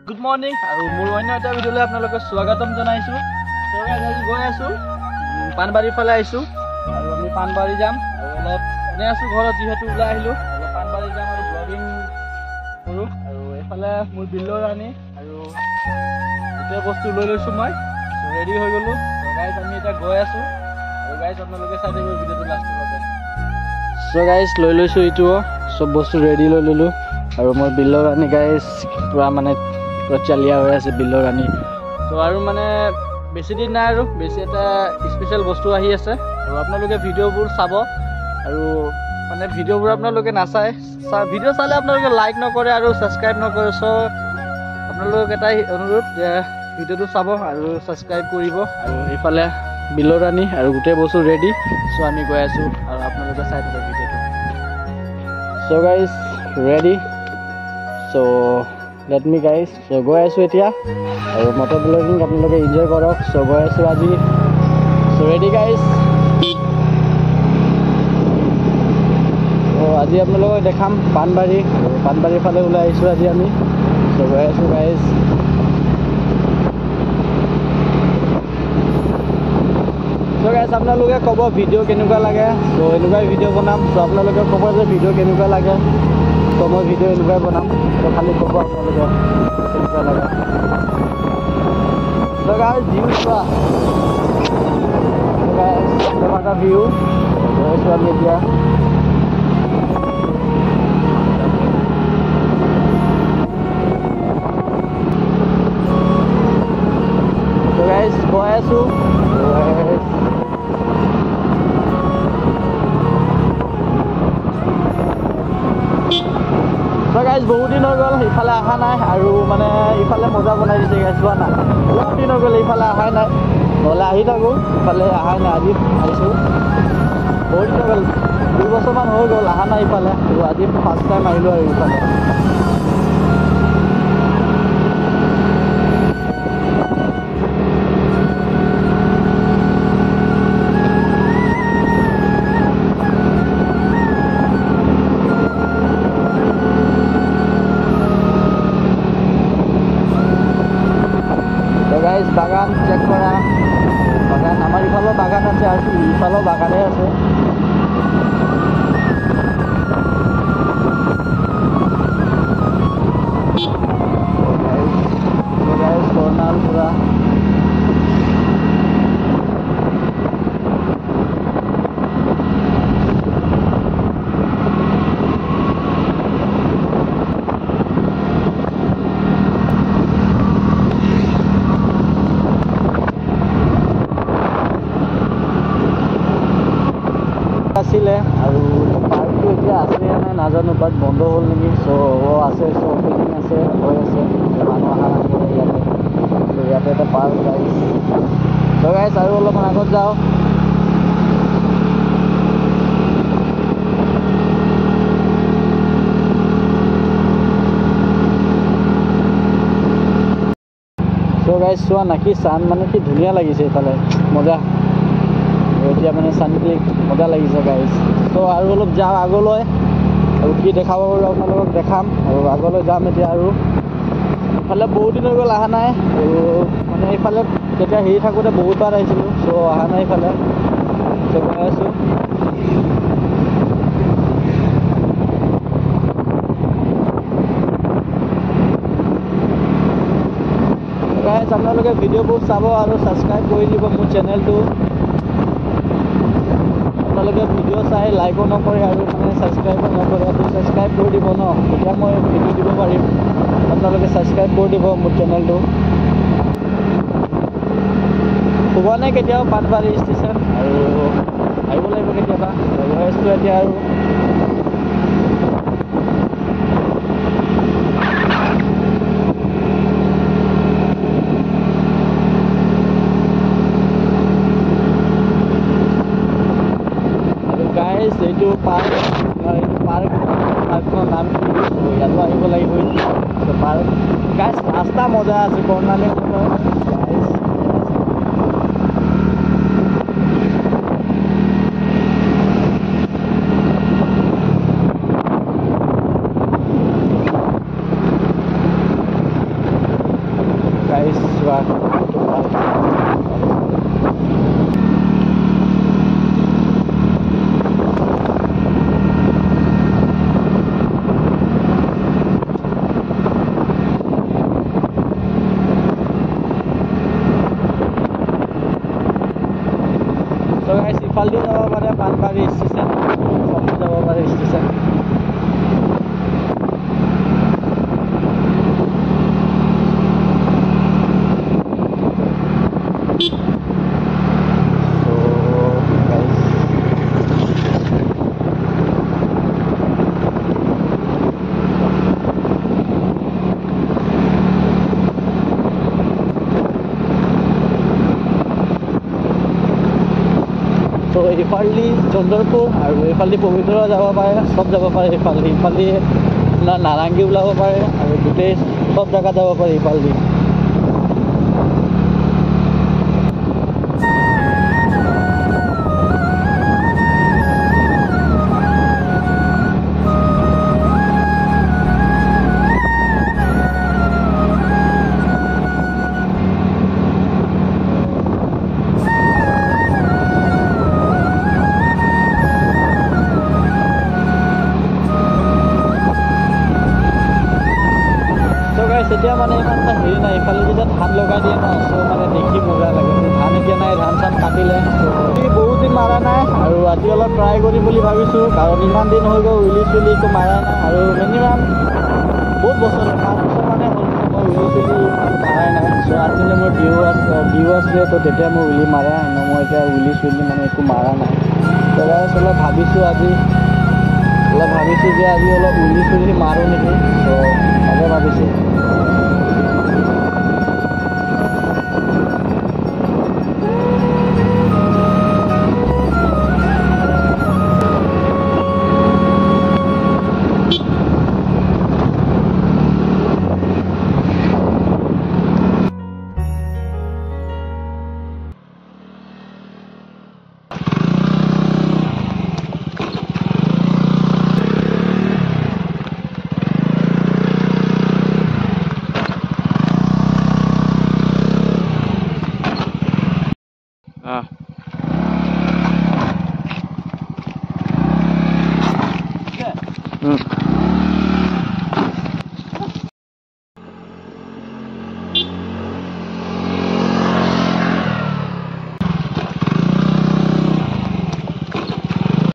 Good morning আৰু মোৰ অন্য এটা ভিডিঅ'লৈ আপোনালোকক স্বাগতম জনাইছো। তো আজি গৈ আছো পানবাৰী ফালে আইছো আৰু আমি পানবাৰী যাম আৰু অলপ এনে আছো ঘৰত যিহেতু ওলাই আহিলো অলপ পানবাৰী যাম আৰু ব্লগিং কৰো আৰু এফালে মোৰ বিল্লো ৰাণী আৰু গোটেই বস্তু লৈ লৈছো মই ৰেডি হৈ গলো। তো গাইজ আমি এটা গৈ আছো আৰু গাইজ আপোনালোকে চাই থাকিব ভিডিঅ'টো লাষ্টলৈকে। সো গাইজ লৈ লৈছো ইটো সব বস্তু ৰেডি লৈ ললো আৰু মোৰ বিল্লো ৰাণী গাইজ পুৰা মানে চালিয়া হৈ আছে বিল্লো ৰাণী। তো আৰু মানে বেছি দিন নাই আৰু বেছি এটা স্পেচিয়েল বস্তু আহি আছে আৰু আপোনালোকে ভিডিঅ'বোৰ চাব আৰু মানে ভিডিঅ'বোৰ আপোনালোকে নাচায় ভিডিঅ' চালে আপোনালোকে লাইক নকৰে আৰু ছাবস্ক্ৰাইব নকৰে। চ' আপোনালোকক এটাই অনুৰোধ যে ভিডিঅ'টো চাব আৰু ছাবস্ক্ৰাইব কৰিব আৰু এইফালে বিল্লো ৰাণী আৰু গোটেই বস্তু ৰেডি। চ' আমি গৈ আছোঁ আৰু আপোনালোকে চাই থাকক ভিডিঅ'টো। চ' গাইজ ৰেডি চ' লেট মি গাইজ চ' গৈ আছোঁ এতিয়া আৰু মটৰ ব্লগিং আপোনালোকে এনজয় কৰক। চ' গৈ আছোঁ আজি চ' ৰেডি গাইজ। চ' আজি আপোনালোকক দেখাম পানবাৰী আৰু পানবাৰীৰ ফালে ওলাই আহিছোঁ আজি আমি। চ' গৈ আছোঁ গাইজ। চ' গাইজ আপোনালোকে ক'ব ভিডিঅ' কেনেকুৱা লাগে। চ' এনেকুৱাই ভিডিঅ' বনাম। চ' আপোনালোকে ক'ব যে ভিডিঅ' কেনেকুৱা লাগে। ত' মই ভিডিঅ' এনেকুৱাই বনাম। ত' খালি ক'ব আপোনালোকে কেনেকুৱা লাগে। চ' গাইজ ভিউ চোৱা এটা ভিউ গৈ আছোঁ আমি এতিয়া। চ' গাইজ গৈ আছোঁ গাইজ বহুত দিন হৈ গ'ল ইফালে অহা নাই আৰু মানে ইফালে মজা বনাই দিছে গাইজ চোৱা না। বহুত দিন হৈ গ'ল ইফালে অহাই নাই নহ'লে আহি থাকোঁ ইফালে অহাই নাই আজি আহিছোঁ। বহুত দিন হৈ গ'ল 2 বছৰমান হৈ গ'ল অহা নাই ইফালে আৰু আজি ফাৰ্ষ্ট টাইম আহিলোঁ আৰু ইফালে। গাইজ বাগান চেক কৰা বাগান আমাৰ ইফালেও বাগান আছে আৰু ইফালেও বাগানেই আছে। কৰ্ণাল পুৰা আছিলে আৰু পাৰ্কটো এতিয়া আছে নাই নাজানো বাট বন্ধ হ'ল নেকি। চ' আছে চ' অপেনিং আছে হৈ আছে মানুহ অহা নাছিলে ইয়াতে। চ' ইয়াতে এটা পাৰ্ক গাইজ। চ' গাইজ আৰু অলপমান আগত যাওঁ। চ' গাইজ চোৱা না কি চান মানে কি ধুনীয়া লাগিছে এইফালে মজা। এতিয়া মানে চানক্লিক মজা লাগিছে গাইজ। চ' আৰু অলপ যাওঁ আগলৈ আৰু কি দেখাব পাৰোঁ আপোনালোকক দেখাম আৰু আগলৈ যাম এতিয়া। আৰু ইফালে বহুত দিন হৈ গ'ল অহা নাই আৰু মানে এইফালে তেতিয়া হেৰি থাকোঁতে বহুতবাৰ আহিছিলোঁ। চ' অহা নাই ইফালে চ' গৈ আছোঁ। গাইজ আপোনালোকে ভিডিঅ'বোৰ চাব আৰু ছাবস্ক্ৰাইব কৰি দিব মোৰ চেনেলটো। আপোনালোকে ভিডিঅ' চাই লাইকো নকৰে আৰু মানে ছাবস্ক্ৰাইবো নকৰে তো ছাবস্ক্ৰাইব কৰি দিব ন তেতিয়া মই ভিডিঅ' দিব পাৰিম। আপোনালোকে ছাবস্ক্ৰাইব কৰি দিব মোৰ চেনেলটো। হোৱা নাই কেতিয়াও পানবাৰী ষ্টেচন আৰু আহিব লাগিব কেতিয়াবা গৈ আছোঁ এতিয়া। আৰু গাইজ এইটো পাৰ্ক পাৰ্কখনৰ নাম কি ইয়াতো আহিব লাগিব। পাৰ্ক গাইজ ৰাস্তা মজা আছে কৰ্ণালী যোৱা ইফালদি যাব পাৰে পানবাৰী ষ্টেচন, ইফালদি যাব পাৰে ষ্টেচন। তো ইফালদি চন্দ্ৰপুৰ আৰু ইফালদি পবিত্ৰ যাব পাৰে, চব যাব পাৰে ইফালদি। ইফালদি আপোনাৰ নাৰেংগী ওলাব পাৰে আৰু গোটেই চব জেগাত যাব পাৰে ইফালদি। এতিয়া মানে ইমান এটা হেৰি নাই, ইফালে যেতিয়া ধান লগাই দিয়ে ন, চ' মানে দেখি মজা লাগে। ধান এতিয়া নাই, ধান চান কাটিলে। বহুত দিন মাৰা নাই আৰু আজি অলপ ট্ৰাই কৰিম বুলি ভাবিছোঁ, কাৰণ ইমান দিন হৈ গ'ল উইলি চুইলি একো মাৰা নাই। আৰু মিনিমাম বহুত বছৰ 5 বছৰ মানে হ'ল মই উইলি চুইলি মাৰাই নাই। চ' আজিলৈ মোৰ ডিউ আছিলে, তো তেতিয়া মই উইলি মাৰা নাই। মই এতিয়া উইলি চুইলি মানে একো মাৰা নাই। তো অলপ ভাবিছোঁ যে আজি অলপ উইলি চুইলি মাৰোঁ নেকি। চ' তাকে ভাবিছোঁ।